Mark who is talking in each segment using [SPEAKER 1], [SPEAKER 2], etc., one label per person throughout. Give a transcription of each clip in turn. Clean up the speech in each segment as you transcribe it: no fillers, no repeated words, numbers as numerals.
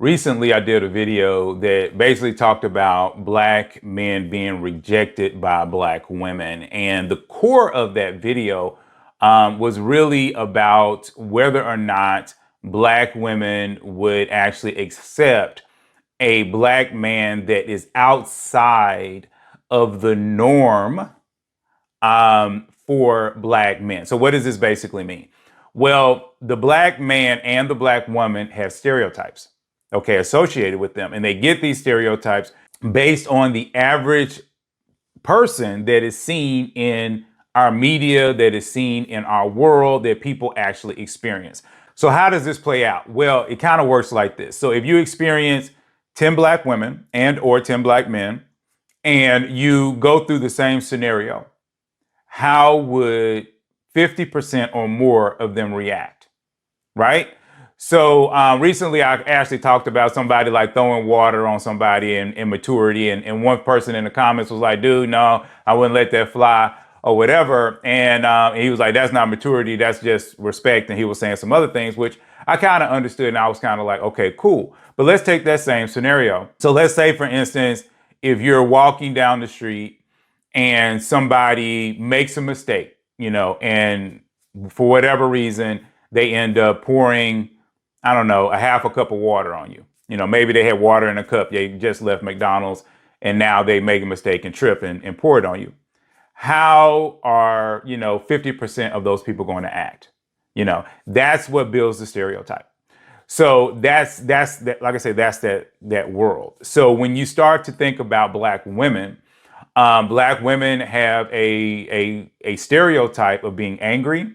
[SPEAKER 1] Recently, I did a video that basically talked about black men being rejected by black women. And the core of that video was really about whether or not black women would actually accept a black man that is outside of the norm for black men. So what does this basically mean? Well, the black man and the black woman have stereotypes, okay, associated with them. And they get these stereotypes based on the average person that is seen in our media, that is seen in our world, that people actually experience. So how does this play out? Well, it kind of works like this. So if you experience 10 black women and or 10 black men, and you go through the same scenario, how would 50% or more of them react, right? So recently I actually talked about somebody like throwing water on somebody in immaturity, and one person in the comments was like, dude, no, I wouldn't let that fly or whatever. And he was like, that's not maturity, that's just respect. And he was saying some other things, which I kind of understood, and I was kind of like, okay, cool. But let's take that same scenario. So let's say, for instance, if you're walking down the street and somebody makes a mistake, and for whatever reason, they end up pouring, I don't know, a half a cup of water on you. Maybe they had water in a cup. They just left McDonald's and now they make a mistake and trip and pour it on you. How are, 50% of those people going to act? That's what builds the stereotype. So that's that, like I said, that's that world. So when you start to think about black women have a stereotype of being angry,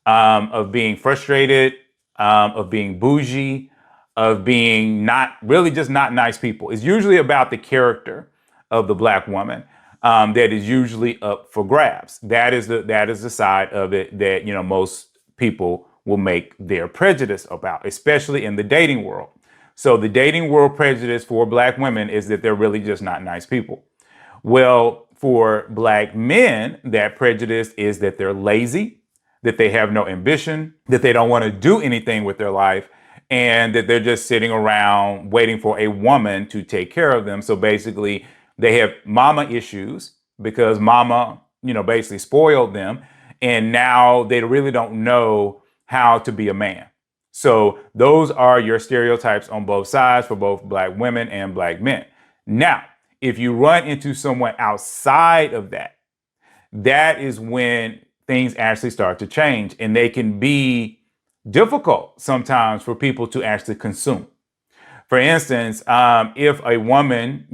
[SPEAKER 1] of being frustrated, of being bougie, of being not really just not nice people. It's usually about the character of the black woman that is usually up for grabs. That is the side of it that most people will make their prejudice about, especially in the dating world. So the dating world prejudice for black women is that they're really just not nice people. Well, for black men, that prejudice is that they're lazy, that they have no ambition, that they don't want to do anything with their life, and that they're just sitting around waiting for a woman to take care of them. So basically, they have mama issues because mama, basically spoiled them. And now they really don't know how to be a man. So those are your stereotypes on both sides for both black women and black men. Now, if you run into someone outside of that, that is when things actually start to change, and they can be difficult sometimes for people to actually consume. For instance, if a woman,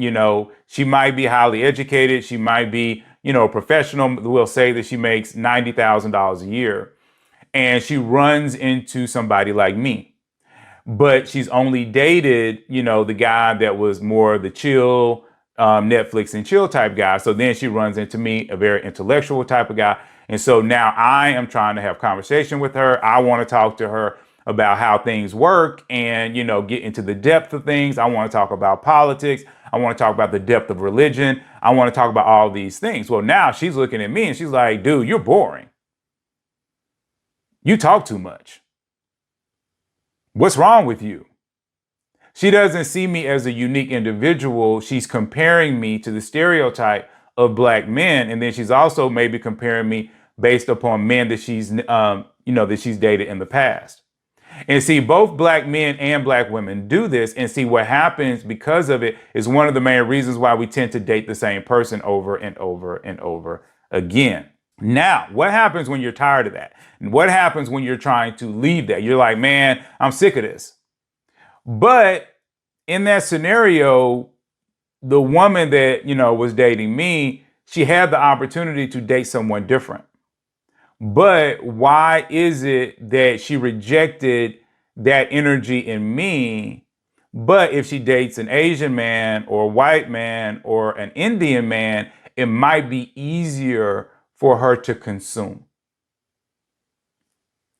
[SPEAKER 1] she might be highly educated, she might be, a professional, we'll say that she makes $90,000 a year, and she runs into somebody like me. But she's only dated, the guy that was more the chill, Netflix and chill type guy. So then she runs into me, a very intellectual type of guy. And so now I am trying to have conversation with her. I want to talk to her about how things work and, get into the depth of things. I want to talk about politics. I want to talk about the depth of religion. I want to talk about all these things. Well, now she's looking at me and she's like, dude, you're boring. You talk too much. What's wrong with you? She doesn't see me as a unique individual. She's comparing me to the stereotype of black men. And then she's also maybe comparing me based upon men that she's, that she's dated in the past. And see, both black men and black women do this. And see, what happens because of it is one of the main reasons why we tend to date the same person over and over and over again. Now, what happens when you're tired of that? And what happens when you're trying to leave that? You're like, man, I'm sick of this. But in that scenario, the woman that, was dating me, she had the opportunity to date someone different. But why is it that she rejected that energy in me? But if she dates an Asian man or a white man or an Indian man, it might be easier for her to consume.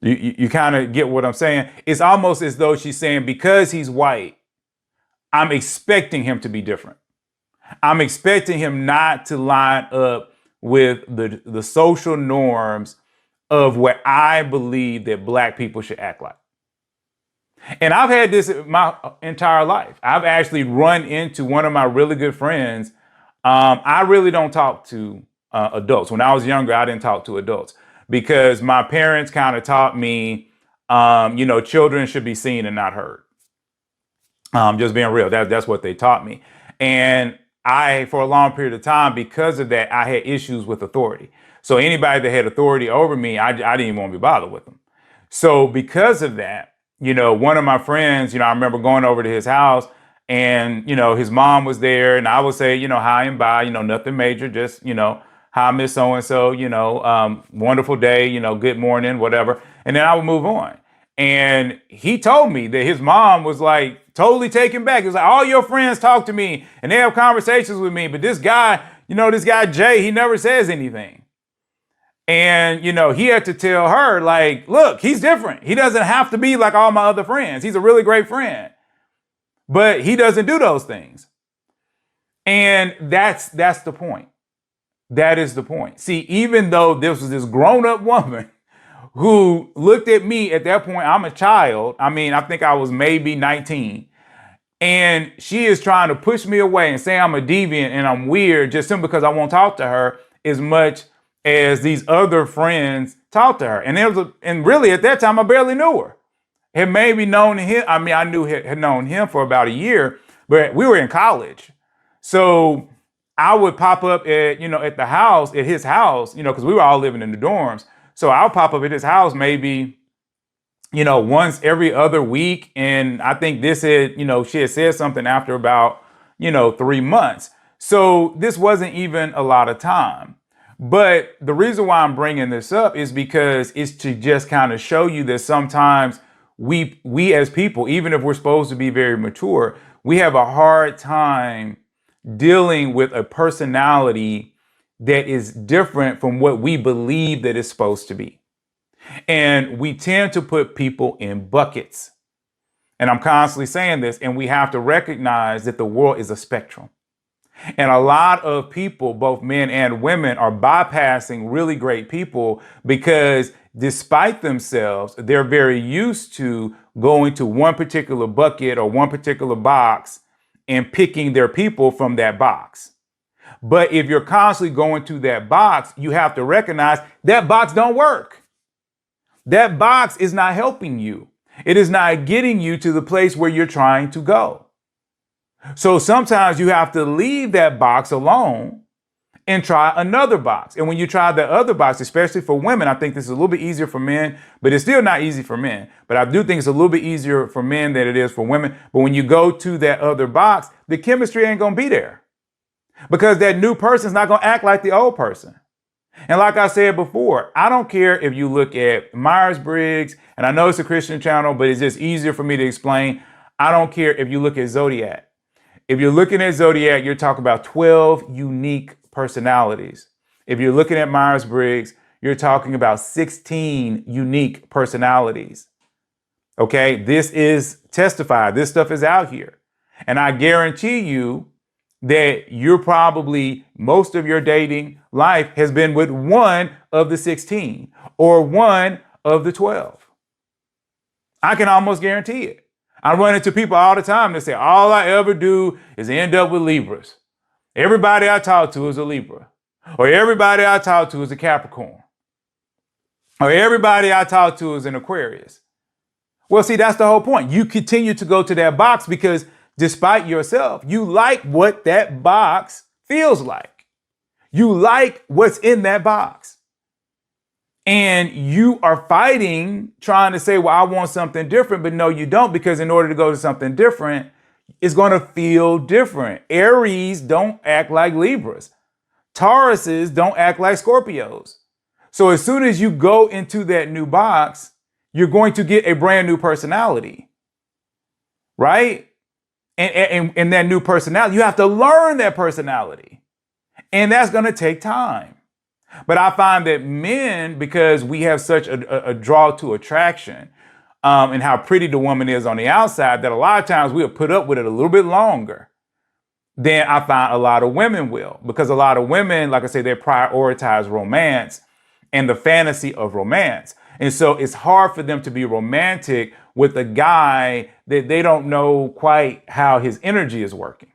[SPEAKER 1] You kind of get what I'm saying? It's almost as though she's saying, because he's white, I'm expecting him to be different. I'm expecting him not to line up with the social norms of what I believe that black people should act like. And I've had this my entire life. I've actually run into one of my really good friends. I really don't talk to adults. When I was younger, I didn't talk to adults because my parents kind of taught me, children should be seen and not heard. Just being real, that's what they taught me. And for a long period of time, because of that, I had issues with authority. So anybody that had authority over me, I didn't even want to be bothered with them. So because of that, one of my friends, I remember going over to his house and, his mom was there and I would say, hi and bye, nothing major, just, hi, Miss So-and-so, wonderful day, good morning, whatever. And then I would move on. And he told me that his mom was like totally taken back. It was like, all your friends talk to me and they have conversations with me. But this guy, Jay, he never says anything. And, he had to tell her, like, look, he's different. He doesn't have to be like all my other friends. He's a really great friend, but he doesn't do those things. And that's the point. That is the point. See, even though this was this grown up woman who looked at me at that point, I'm a child. I mean, I think I was maybe 19. And she is trying to push me away and say I'm a deviant and I'm weird just simply because I won't talk to her as much as these other friends talked to her. And really at that time, I barely knew her. Had maybe known him. I mean, had known him for about a year, but we were in college. So I would pop up at his house, because we were all living in the dorms. So I'll pop up at his house maybe, once every other week. And I think she had said something after about, 3 months. So this wasn't even a lot of time. But the reason why I'm bringing this up is because it's to just kind of show you that sometimes we as people, even if we're supposed to be very mature, we have a hard time dealing with a personality that is different from what we believe that it's supposed to be. And we tend to put people in buckets. And I'm constantly saying this, and we have to recognize that the world is a spectrum. And a lot of people, both men and women, are bypassing really great people because despite themselves, they're very used to going to one particular bucket or one particular box and picking their people from that box. But if you're constantly going to that box, you have to recognize that box don't work. That box is not helping you. It is not getting you to the place where you're trying to go. So sometimes you have to leave that box alone and try another box. And when you try the other box, especially for women, I think this is a little bit easier for men, but it's still not easy for men. But I do think it's a little bit easier for men than it is for women. But when you go to that other box, the chemistry ain't going to be there because that new person's not going to act like the old person. And like I said before, I don't care if you look at Myers-Briggs, and I know it's a Christian channel, but it's just easier for me to explain. I don't care if you look at Zodiac. If you're looking at Zodiac, you're talking about 12 unique personalities. If you're looking at Myers-Briggs, you're talking about 16 unique personalities. Okay, this is testified. This stuff is out here. And I guarantee you that most of your dating life has been with one of the 16 or one of the 12. I can almost guarantee it. I run into people all the time that say, all I ever do is end up with Libras. Everybody I talk to is a Libra. Or everybody I talk to is a Capricorn. Or everybody I talk to is an Aquarius. Well, see, that's the whole point. You continue to go to that box because despite yourself, you like what that box feels like. You like what's in that box. And you are fighting, trying to say, well, I want something different. But no, you don't, because in order to go to something different, it's going to feel different. Aries don't act like Libras. Tauruses don't act like Scorpios. So as soon as you go into that new box, you're going to get a brand new personality, right? And that new personality, you have to learn that personality. And that's going to take time. But I find that men, because we have such a draw to attraction and how pretty the woman is on the outside, that a lot of times we'll put up with it a little bit longer than I find a lot of women will. Because a lot of women, like I say, they prioritize romance and the fantasy of romance. And so it's hard for them to be romantic with a guy that they don't know quite how his energy is working,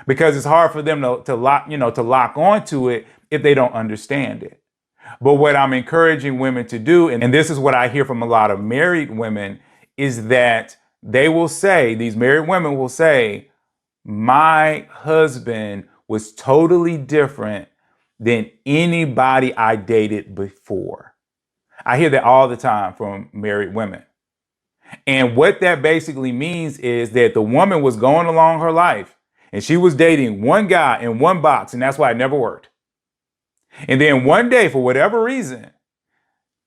[SPEAKER 1] because it's hard for them to lock onto it if they don't understand it. But what I'm encouraging women to do, and this is what I hear from a lot of married women, is that they will say, these married women will say, my husband was totally different than anybody I dated before. I hear that all the time from married women. And what that basically means is that the woman was going along her life and she was dating one guy in one box, and that's why it never worked. And then one day, for whatever reason,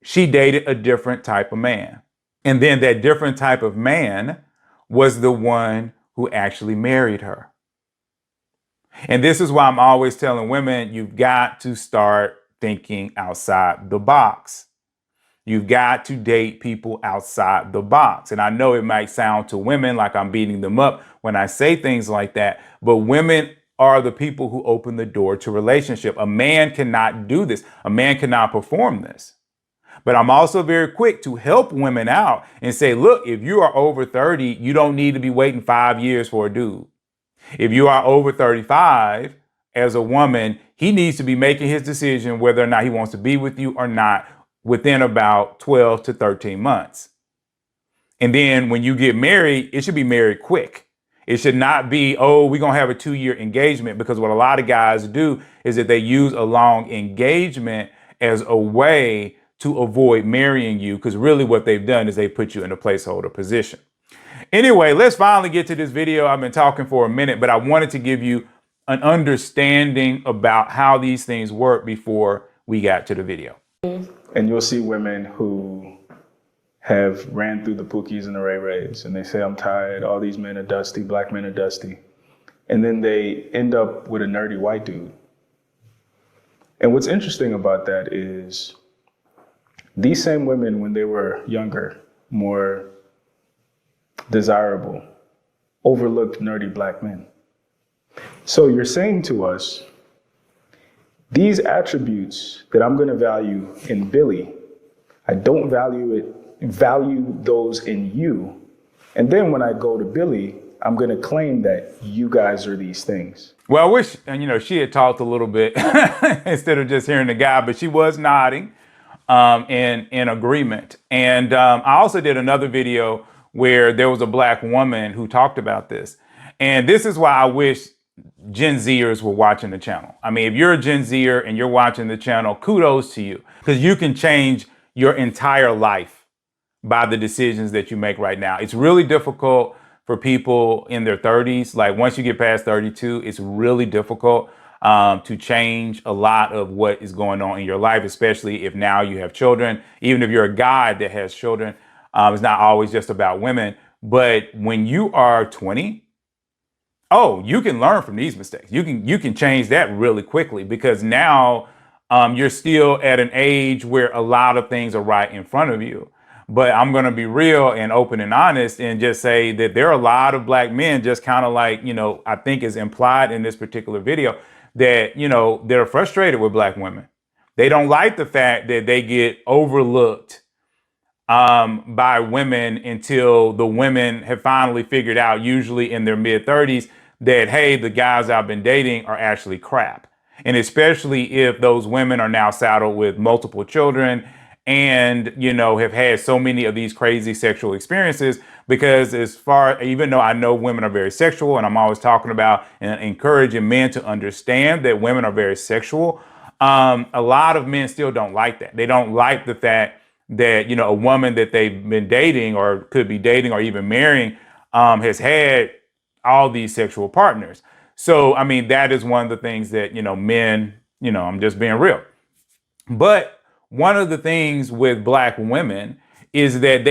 [SPEAKER 1] she dated a different type of man. And then that different type of man was the one who actually married her. And this is why I'm always telling women, you've got to start thinking outside the box. You've got to date people outside the box. And I know it might sound to women like I'm beating them up when I say things like that, but women are the people who open the door to relationship. A man cannot do this. A man cannot perform this. But I'm also very quick to help women out and say, look, if you are over 30, you don't need to be waiting 5 years for a dude. If you are over 35, as a woman, he needs to be making his decision whether or not he wants to be with you or not within about 12 to 13 months. And then when you get married, it should be married quick. It should not be, oh, we're going to have a 2-year engagement, because what a lot of guys do is that they use a long engagement as a way to avoid marrying you, because really what they've done is they put you in a placeholder position. Anyway, let's finally get to this video. I've been talking for a minute, but I wanted to give you an understanding about how these things work before we got to the video.
[SPEAKER 2] And you'll see women who have ran through the Pookies and the Ray Rays, and they say, I'm tired, all these men are dusty, black men are dusty. And then they end up with a nerdy white dude. And what's interesting about that is these same women, when they were younger, more desirable, overlooked nerdy black men. So you're saying to us, these attributes that I'm going to value in Billy, I don't value those in you. And then when I go to Billy, I'm going to claim that you guys are these things.
[SPEAKER 1] Well, I wish, she had talked a little bit instead of just hearing the guy, but she was nodding in agreement. And I also did another video where there was a black woman who talked about this. And this is why I wish Gen Zers were watching the channel. I mean, if you're a Gen Zer and you're watching the channel, kudos to you, because you can change your entire life by the decisions that you make right now. It's really difficult for people in their 30s. Like once you get past 32, it's really difficult to change a lot of what is going on in your life, especially if now you have children. Even if you're a guy that has children, it's not always just about women. But when you are 20, you can learn from these mistakes. You can change that really quickly, because now you're still at an age where a lot of things are right in front of you. But I'm going to be real and open and honest and just say that there are a lot of black men, just kind of like, I think is implied in this particular video, that, they're frustrated with black women. They don't like the fact that they get overlooked by women until the women have finally figured out, usually in their mid-30s, that, hey, the guys I've been dating are actually crap. And especially if those women are now saddled with multiple children and, have had so many of these crazy sexual experiences. Because even though I know women are very sexual, and I'm always talking about and encouraging men to understand that women are very sexual, a lot of men still don't like that. They don't like the fact that, a woman that they've been dating or could be dating or even marrying has had all these sexual partners. So, I mean, that is one of the things that, men, I'm just being real. But one of the things with black women is that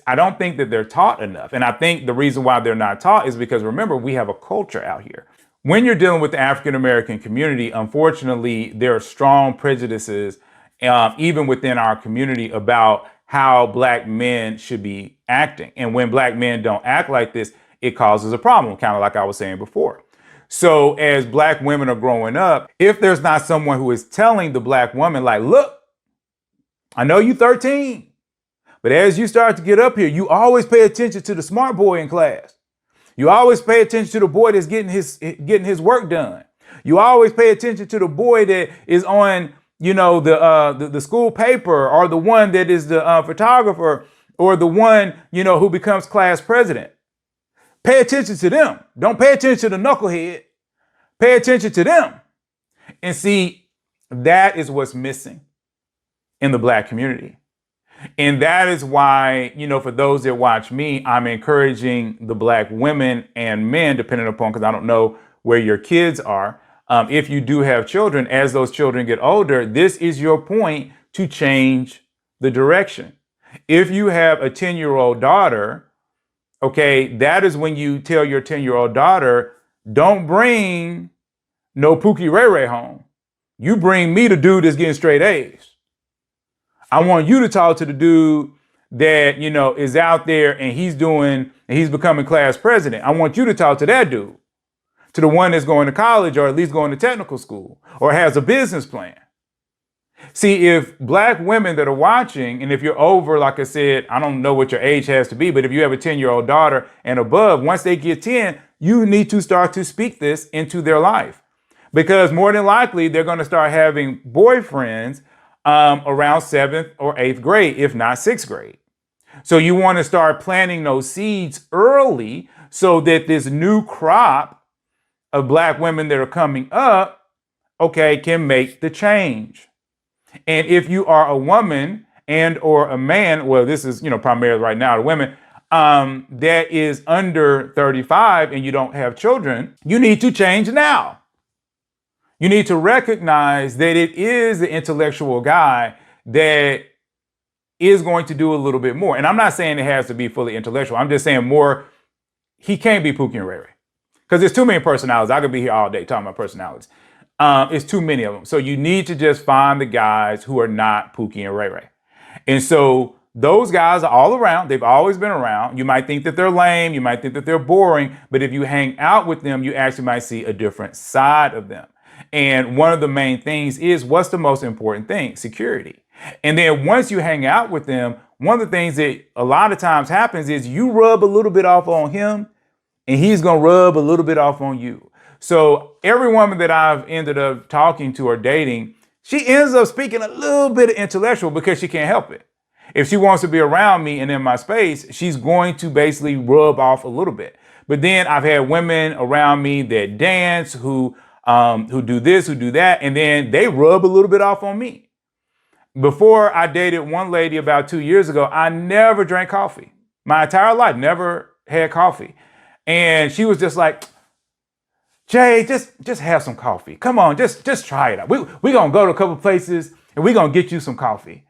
[SPEAKER 1] I don't think that they're taught enough. And I think the reason why they're not taught is because, remember, we have a culture out here. When you're dealing with the African-American community, unfortunately, there are strong prejudices even within our community about how black men should be acting. And when black men don't act like this, it causes a problem, kind of like I was saying before. So as black women are growing up, if there's not someone who is telling the black woman, like, look, I know you're 13, But as you start to get up here, you always pay attention to the smart boy in class. You always pay attention to the boy that's getting his work done. You always pay attention to the boy that is on, the school paper, or the one that is the photographer, or the one, who becomes class president. Pay attention to them. Don't pay attention to the knucklehead. Pay attention to them. And see, that is what's missing in the Black community. And that is why, for those that watch me, I'm encouraging the Black women and men, depending upon, because I don't know where your kids are. If you do have children, as those children get older, this is your point to change the direction. If you have a 10-year-old daughter, okay, that is when you tell your 10-year-old daughter, don't bring no Pookie Ray Ray home. You bring me the dude that's getting straight A's. I want you to talk to the dude that, is out there and he's becoming class president. I want you to talk to that dude, to the one that's going to college, or at least going to technical school, or has a business plan. See, if Black women that are watching, and if you're over, like I said, I don't know what your age has to be, but if you have a 10-year-old daughter and above, once they get 10, you need to start to speak this into their life, because more than likely they're going to start having boyfriends around 7th or 8th grade, if not 6th grade. So you want to start planting those seeds early so that this new crop of Black women that are coming up, okay, can make the change. And if you are a woman and or a man, well, this is, primarily right now the women, that is under 35 and you don't have children, you need to change now. You need to recognize that it is the intellectual guy that is going to do a little bit more. And I'm not saying it has to be fully intellectual. I'm just saying more, he can't be Pookie and Ray Ray. Because there's too many personalities. I could be here all day talking about personalities. It's too many of them. So you need to just find the guys who are not Pookie and Ray Ray. And so those guys are all around. They've always been around. You might think that they're lame. You might think that they're boring. But if you hang out with them, you actually might see a different side of them. And one of the main things is, what's the most important thing? Security. And then once you hang out with them, one of the things that a lot of times happens is you rub a little bit off on him and he's going to rub a little bit off on you. So every woman that I've ended up talking to or dating, she ends up speaking a little bit of intellectual because she can't help it. If she wants to be around me and in my space, she's going to basically rub off a little bit. But then I've had women around me that dance, who do this, who do that, and then they rub a little bit off on me. Before I dated one lady about 2 years ago, I never drank coffee. My entire life, never had coffee. And she was just like, Jay, just have some coffee. Come on, just try it out. We're going to go to a couple places and we're going to get you some coffee.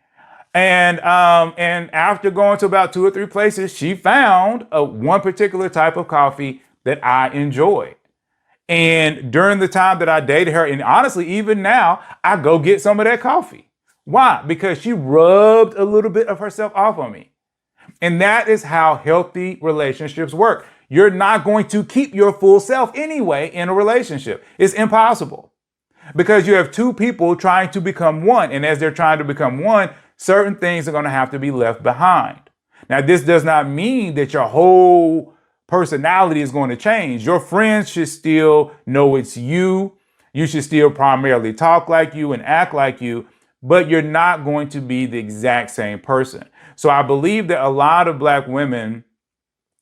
[SPEAKER 1] And after going to about 2 or 3 places, she found one particular type of coffee that I enjoyed. And during the time that I dated her, and honestly, even now, I go get some of that coffee. Why? Because she rubbed a little bit of herself off on me. And that is how healthy relationships work. You're not going to keep your full self anyway in a relationship. It's impossible, because you have two people trying to become one. And as they're trying to become one, certain things are going to have to be left behind. Now, this does not mean that your whole personality is going to change. Your friends should still know it's you. You should still primarily talk like you and act like you, but you're not going to be the exact same person. So I believe that a lot of Black women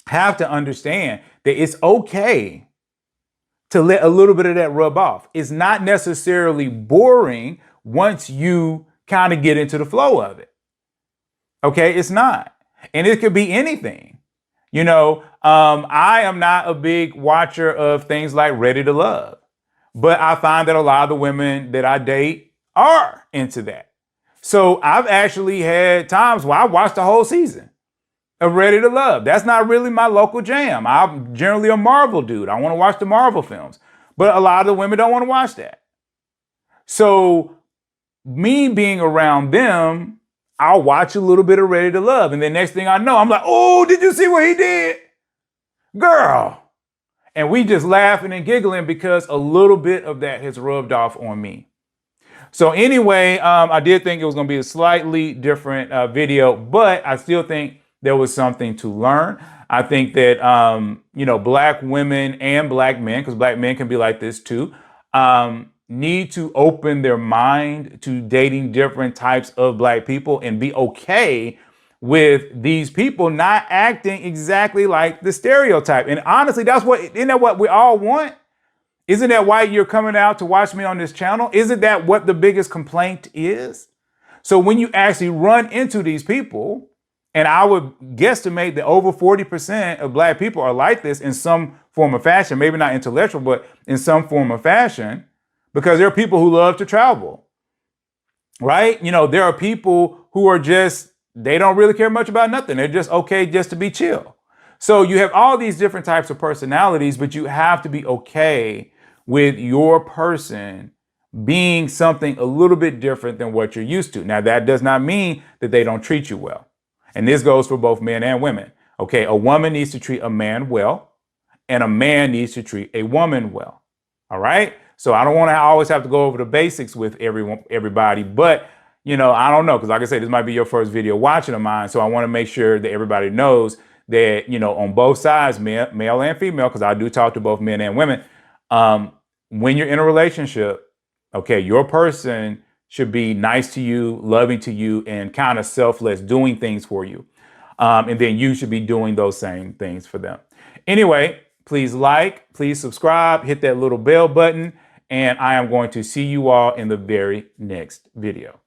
[SPEAKER 1] have to understand that it's okay to let a little bit of that rub off. It's not necessarily boring once you kind of get into the flow of it. Okay, it's not. And it could be anything. I am not a big watcher of things like Ready to Love, but I find that a lot of the women that I date are into that. So I've actually had times where I watched the whole season of Ready to Love. That's not really my local jam. I'm generally a Marvel dude. I want to watch the Marvel films, but a lot of the women don't want to watch that. So me being around them, I'll watch a little bit of Ready to Love. And then next thing I know, I'm like, oh, did you see what he did? Girl. And we just laughing and giggling because a little bit of that has rubbed off on me. So anyway, I did think it was going to be a slightly different video, but I still think there was something to learn. I think that, black women and black men, because black men can be like this too, need to open their mind to dating different types of black people and be okay with these people not acting exactly like the stereotype. And honestly, isn't that what we all want? Isn't that why you're coming out to watch me on this channel? Isn't that what the biggest complaint is? So when you actually run into these people, and I would guesstimate that over 40% of black people are like this in some form of fashion, maybe not intellectual, but in some form of fashion, because there are people who love to travel, right? There are people who are they don't really care much about nothing. They're just okay just to be chill. So you have all these different types of personalities, but you have to be okay with your person being something a little bit different than what you're used to. Now, that does not mean that they don't treat you well. And this goes for both men and women. Okay, a woman needs to treat a man well, and a man needs to treat a woman well. All right? So I don't want to always have to go over the basics with everybody, but I don't know, because like I said, this might be your first video watching of mine. So I want to make sure that everybody knows that, on both sides, male and female, because I do talk to both men and women, when you're in a relationship, okay, your person should be nice to you, loving to you, and kind of selfless, doing things for you. And then you should be doing those same things for them. Anyway, please please subscribe, hit that little bell button, and I am going to see you all in the very next video.